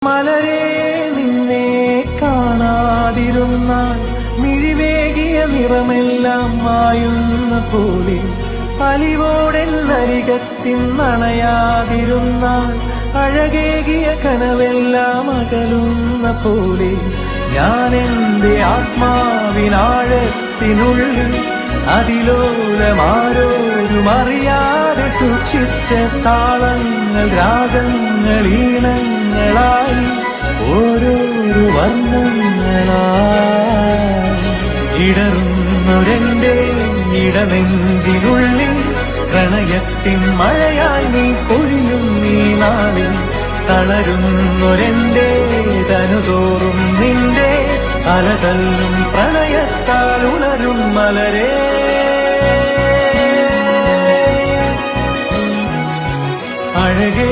മലരെ നിന്നെ കാണാതിരുന്നാൽ മിഴിവേകിയ നിറമെല്ലാം മായുന്ന പോലെ, അലിവോടെന്നരികത്തിൻ നണയാതിരുന്നാൽ അഴകേകിയ കനവെല്ലാം അകലുന്ന പോലെ, ഞാൻ എന്റെ ആത്മാവിനാഴത്തിനുള്ളിൽ അതിലോലമാരോരും അറിയാതെ സൂക്ഷിച്ച താളങ്ങൾ, രാഗങ്ങൾ, ഈണങ്ങളായി ഓരോരോ വർണ്ണങ്ങളായി ഇടറുന്നൊരെന്റെ ഇടനെഞ്ചിനുള്ളിൽ പ്രണയത്തിൻ മഴയായി നീ പൊഴിയും നീ നാളിൽ. തളരുന്നൊരെന്റെ തനുതോറും നിന്റെ അലതല്ലും പ്രണയത്താൽ ഉണരും മലരേ. അഴകേ